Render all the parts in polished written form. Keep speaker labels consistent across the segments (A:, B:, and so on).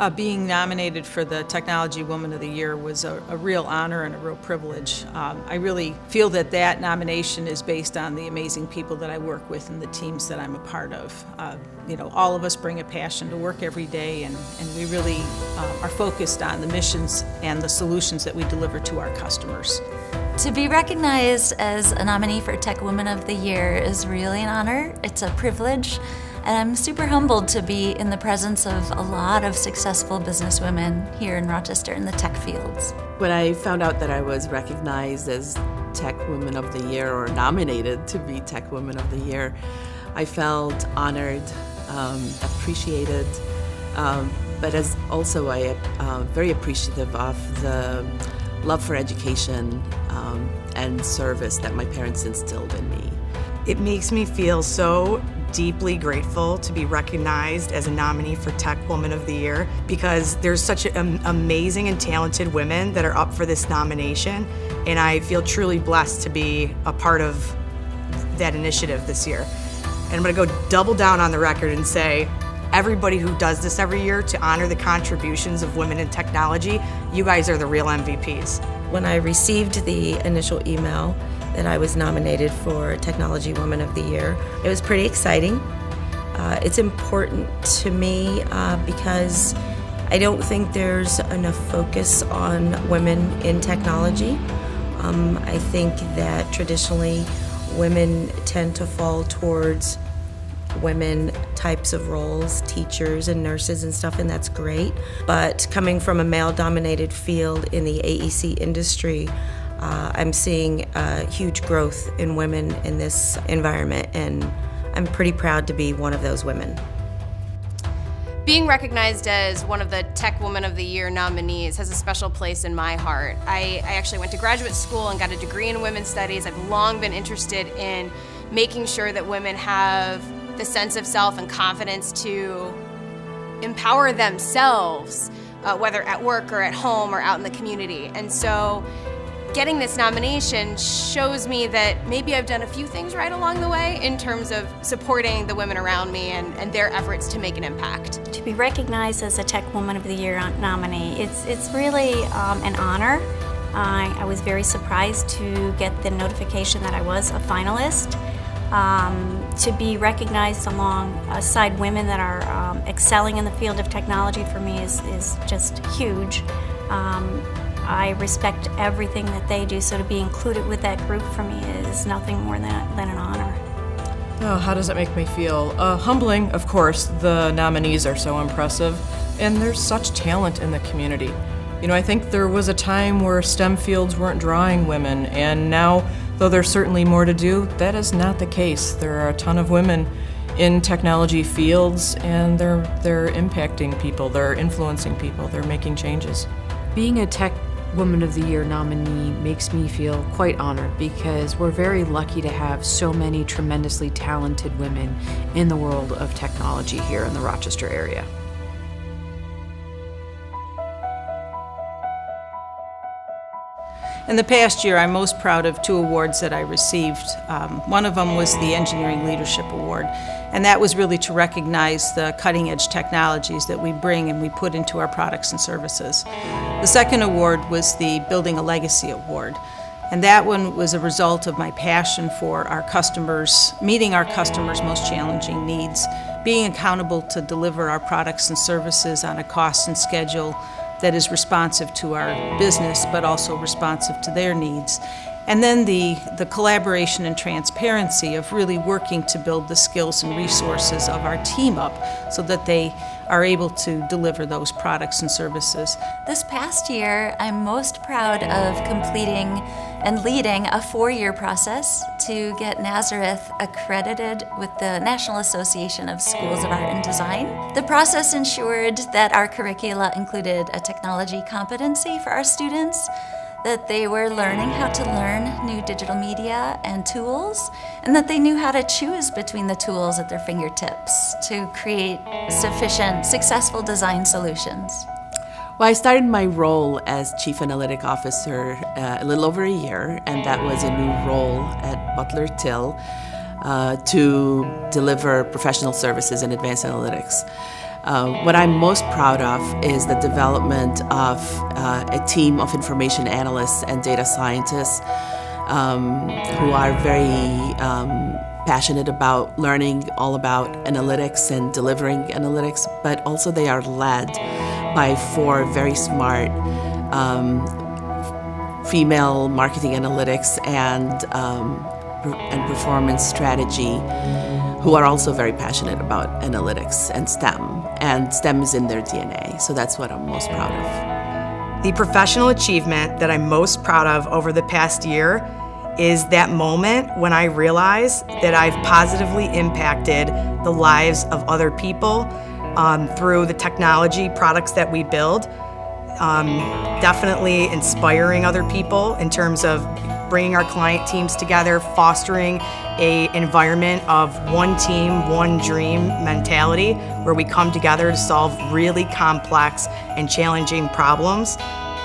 A: Being nominated for the Technology Woman of the Year was a real honor and a real privilege. I really feel that nomination is based on the amazing people that I work with and the teams that I'm a part of. All of us bring a passion to work every day, and we really are focused on the missions and the solutions that we deliver to our customers.
B: To be recognized as a nominee for Tech Woman of the Year is really an honor. It's a privilege. And I'm super humbled to be in the presence of a lot of successful businesswomen here in Rochester in the tech fields.
C: When I found out that I was recognized as Tech Woman of the Year, or nominated to be Tech Woman of the Year, I felt honored, appreciated, but as also I am very appreciative of the love for education and service that my parents instilled in me.
D: It makes me feel so deeply grateful to be recognized as a nominee for Tech Woman of the Year, because there's such amazing and talented women that are up for this nomination, and I feel truly blessed to be a part of that initiative this year. And I'm going to go double down on the record and say, everybody who does this every year to honor the contributions of women in technology, you guys are the real MVPs.
E: When I received the initial email that I was nominated for Technology Woman of the Year, it was pretty exciting. It's important to me because I don't think there's enough focus on women in technology. I think that traditionally women tend to fall towards women types of roles, teachers and nurses and stuff, and that's great. But coming from a male-dominated field in the AEC industry, I'm seeing huge growth in women in this environment, and I'm pretty proud to be one of those women.
F: Being recognized as one of the Tech Woman of the Year nominees has a special place in my heart. I actually went to graduate school and got a degree in women's studies. I've long been interested in making sure that women have the sense of self and confidence to empower themselves, whether at work or at home or out in the community. And so getting this nomination shows me that maybe I've done a few things right along the way in terms of supporting the women around me and their efforts to make an impact.
G: To be recognized as a Tech Woman of the Year nominee, it's really an honor. I was very surprised to get the notification that I was a finalist. To be recognized alongside women that are excelling in the field of technology for me is just huge. I respect everything that they do, so to be included with that group for me is nothing more than an honor.
H: Oh, how does it make me feel? Humbling, of course. The nominees are so impressive, and there's such talent in the community. I think there was a time where STEM fields weren't drawing women, and now, though there's certainly more to do, that is not the case. There are a ton of women in technology fields, and they're impacting people, they're influencing people, they're making changes.
I: Being a Tech Woman of the Year nominee makes me feel quite honored, because we're very lucky to have so many tremendously talented women in the world of technology here in the Rochester area.
A: In the past year, I'm most proud of two awards that I received. One of them was the Engineering Leadership Award, and that was really to recognize the cutting-edge technologies that we bring and we put into our products and services. The second award was the Building a Legacy Award, and that one was a result of my passion for our customers, meeting our customers' most challenging needs, being accountable to deliver our products and services on a cost and schedule that is responsive to our business, but also responsive to their needs. And then the collaboration and transparency of really working to build the skills and resources of our team up so that they are able to deliver those products and services.
B: This past year, I'm most proud of completing and leading a 4-year process to get Nazareth accredited with the National Association of Schools of Art and Design. The process ensured that our curricula included a technology competency for our students, that they were learning how to learn new digital media and tools, and that they knew how to choose between the tools at their fingertips to create sufficient, successful design solutions.
C: Well, I started my role as Chief Analytic Officer a little over a year, and that was a new role at Butler Till to deliver professional services in advanced analytics. What I'm most proud of is the development of a team of information analysts and data scientists who are very passionate about learning all about analytics and delivering analytics, but also they are led by 4 very smart female marketing analytics and performance strategy who are also very passionate about analytics and STEM. And STEM is in their DNA, so that's what I'm most proud of.
D: The professional achievement that I'm most proud of over the past year is that moment when I realize that I've positively impacted the lives of other people through the technology products that we build. Definitely inspiring other people in terms of bringing our client teams together, fostering an environment of one team, one dream mentality where we come together to solve really complex and challenging problems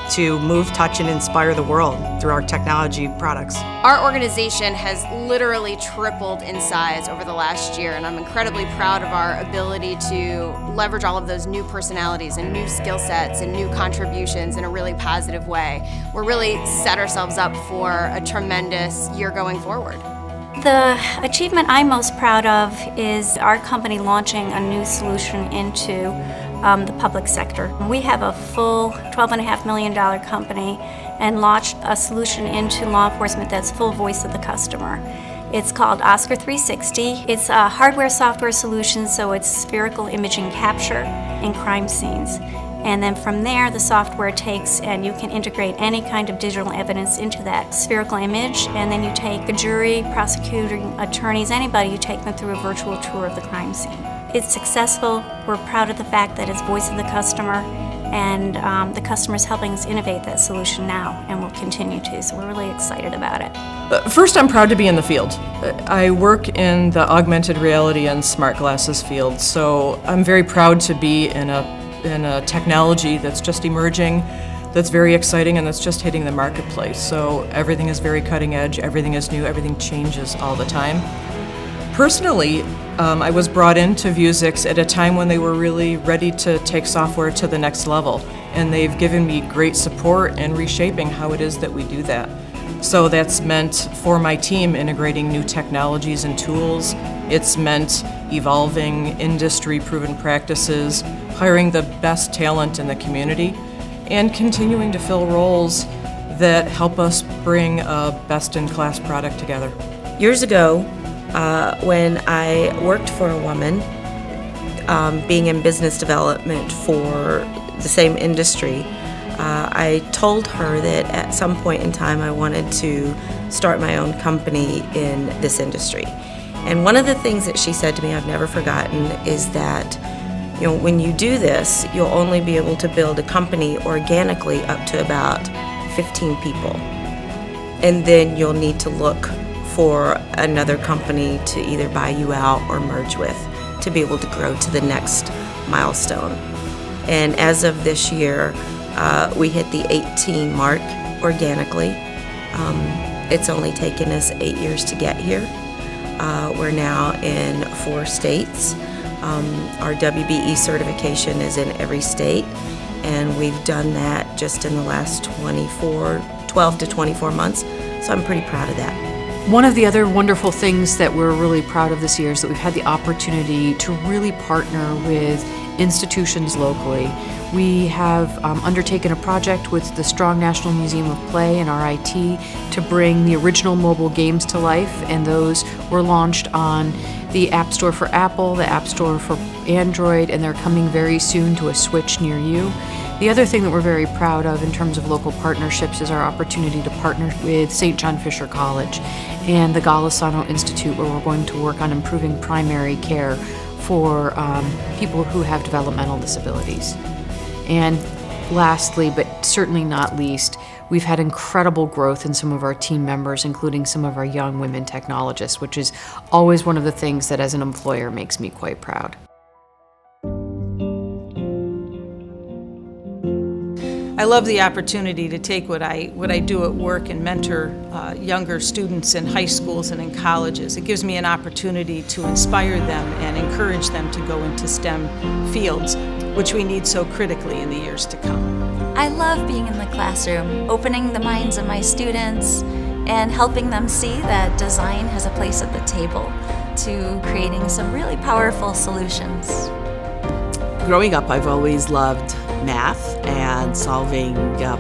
D: to move, touch, and inspire the world through our technology products.
F: Our organization has literally tripled in size over the last year, and I'm incredibly proud of our ability to leverage all of those new personalities and new skill sets and new contributions in a really positive way. We're really set ourselves up for a tremendous year going forward.
G: The achievement I'm most proud of is our company launching a new solution into the public sector. We have a full $12.5 million company and launched a solution into law enforcement that's full voice of the customer. It's called Oscar 360. It's a hardware software solution, so it's spherical imaging capture in crime scenes. And then from there, the software takes and you can integrate any kind of digital evidence into that spherical image, and then you take a jury, prosecuting attorneys, anybody, you take them through a virtual tour of the crime scene. It's successful. We're proud of the fact that it's voice of the customer, and the customer is helping us innovate that solution now, and will continue to, so we're really excited about it.
H: First, I'm proud to be in the field. I work in the augmented reality and smart glasses field, so I'm very proud to be in a technology that's just emerging, that's very exciting, and that's just hitting the marketplace. So everything is very cutting edge, everything is new, everything changes all the time. Personally, I was brought into Vuzix at a time when they were really ready to take software to the next level, and they've given me great support and reshaping how it is that we do that. So that's meant for my team integrating new technologies and tools. It's meant evolving industry-proven practices, hiring the best talent in the community, and continuing to fill roles that help us bring a best-in-class product together.
E: Years ago, when I worked for a woman, being in business development for the same industry, I told her that at some point in time I wanted to start my own company in this industry. And one of the things that she said to me, I've never forgotten, is that when you do this, you'll only be able to build a company organically up to about 15 people. And then you'll need to look for another company to either buy you out or merge with to be able to grow to the next milestone. And as of this year, we hit the 18 mark organically. It's only taken us 8 years to get here. We're now in 4 states. Our WBE certification is in every state, and we've done that just in the last 12 to 24 months, so I'm pretty proud of that.
I: One of the other wonderful things that we're really proud of this year is that we've had the opportunity to really partner with institutions locally. We have undertaken a project with the Strong National Museum of Play and RIT to bring the original mobile games to life, and those were launched on the App Store for Apple, the App Store for Android, and they're coming very soon to a Switch near you. The other thing that we're very proud of in terms of local partnerships is our opportunity to partner with St. John Fisher College and the Golisano Institute, where we're going to work on improving primary care for people who have developmental disabilities. And lastly, but certainly not least, we've had incredible growth in some of our team members, including some of our young women technologists, which is always one of the things that as an employer makes me quite proud.
A: I love the opportunity to take what I do at work and mentor younger students in high schools and in colleges. It gives me an opportunity to inspire them and encourage them to go into STEM fields, which we need so critically in the years to come.
B: I love being in the classroom, opening the minds of my students and helping them see that design has a place at the table to creating some really powerful solutions.
C: Growing up, I've always loved math and solving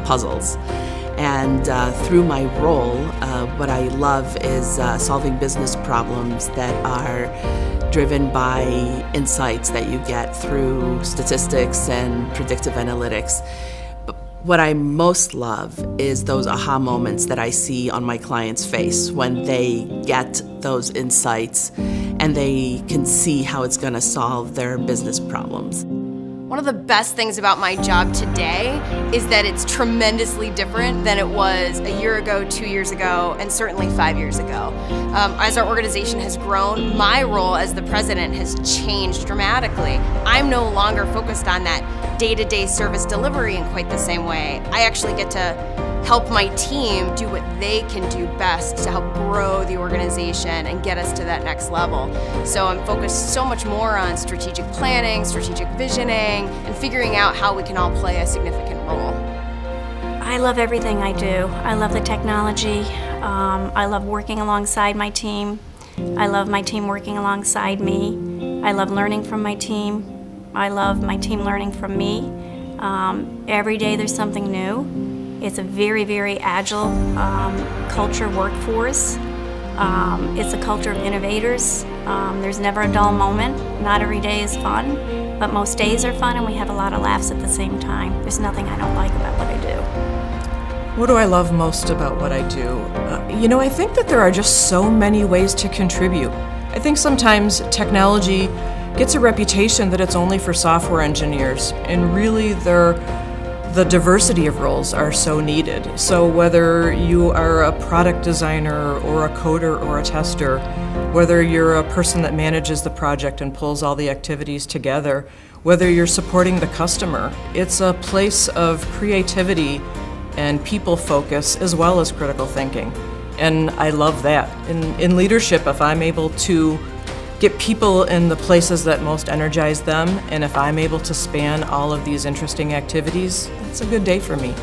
C: puzzles. And through my role, what I love is solving business problems that are driven by insights that you get through statistics and predictive analytics. But what I most love is those aha moments that I see on my client's face when they get those insights and they can see how it's going to solve their business problems.
F: One of the best things about my job today is that it's tremendously different than it was a year ago, 2 years ago, and certainly 5 years ago. As our organization has grown, my role as the president has changed dramatically. I'm no longer focused on that day-to-day service delivery in quite the same way. I actually get to help my team do what they can do best to help grow the organization and get us to that next level. So I'm focused so much more on strategic planning, strategic visioning, and figuring out how we can all play a significant role.
G: I love everything I do. I love the technology. I love working alongside my team. I love my team working alongside me. I love learning from my team. I love my team learning from me. Every day there's something new. It's a very, very agile culture workforce. It's a culture of innovators. There's never a dull moment. Not every day is fun, but most days are fun and we have a lot of laughs at the same time. There's nothing I don't like about what I do.
H: What do I love most about what I do? I think that there are just so many ways to contribute. I think sometimes technology gets a reputation that it's only for software engineers, and really the diversity of roles are so needed. So whether you are a product designer or a coder or a tester, whether you're a person that manages the project and pulls all the activities together, whether you're supporting the customer, it's a place of creativity and people focus as well as critical thinking. And I love that. In leadership, if I'm able to get people in the places that most energize them, and if I'm able to span all of these interesting activities, it's a good day for me.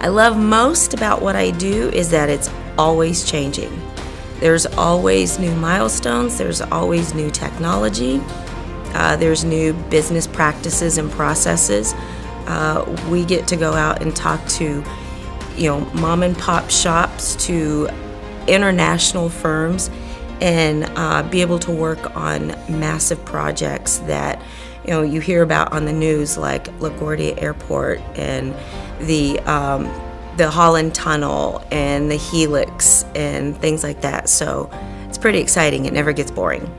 E: I love most about what I do is that it's always changing. There's always new milestones, there's always new technology, there's new business practices and processes. We get to go out and talk to mom and pop shops, to international firms, and be able to work on massive projects that you hear about on the news, like LaGuardia Airport and the Holland Tunnel and the Helix and things like that. So it's pretty exciting. It never gets boring.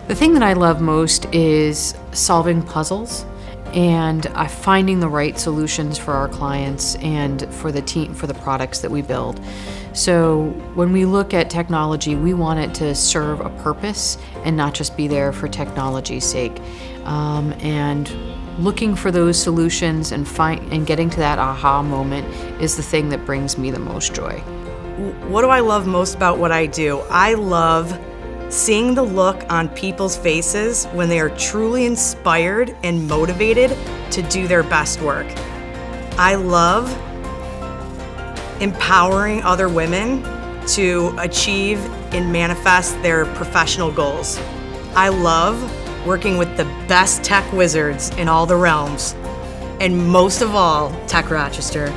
I: The thing that I love most is solving puzzles and finding the right solutions for our clients and for the team, for the products that we build. So when we look at technology, we want it to serve a purpose and not just be there for technology's sake. And looking for those solutions and getting to that aha moment is the thing that brings me the most joy.
D: What do I love most about what I do? I love seeing the look on people's faces when they are truly inspired and motivated to do their best work. I love empowering other women to achieve and manifest their professional goals. I love working with the best tech wizards in all the realms, and most of all, Tech Rochester.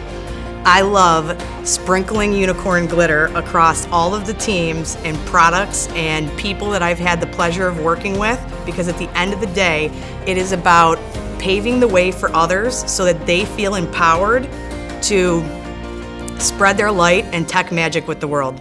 D: I love sprinkling unicorn glitter across all of the teams and products and people that I've had the pleasure of working with, because at the end of the day, it is about paving the way for others so that they feel empowered to spread their light and tech magic with the world.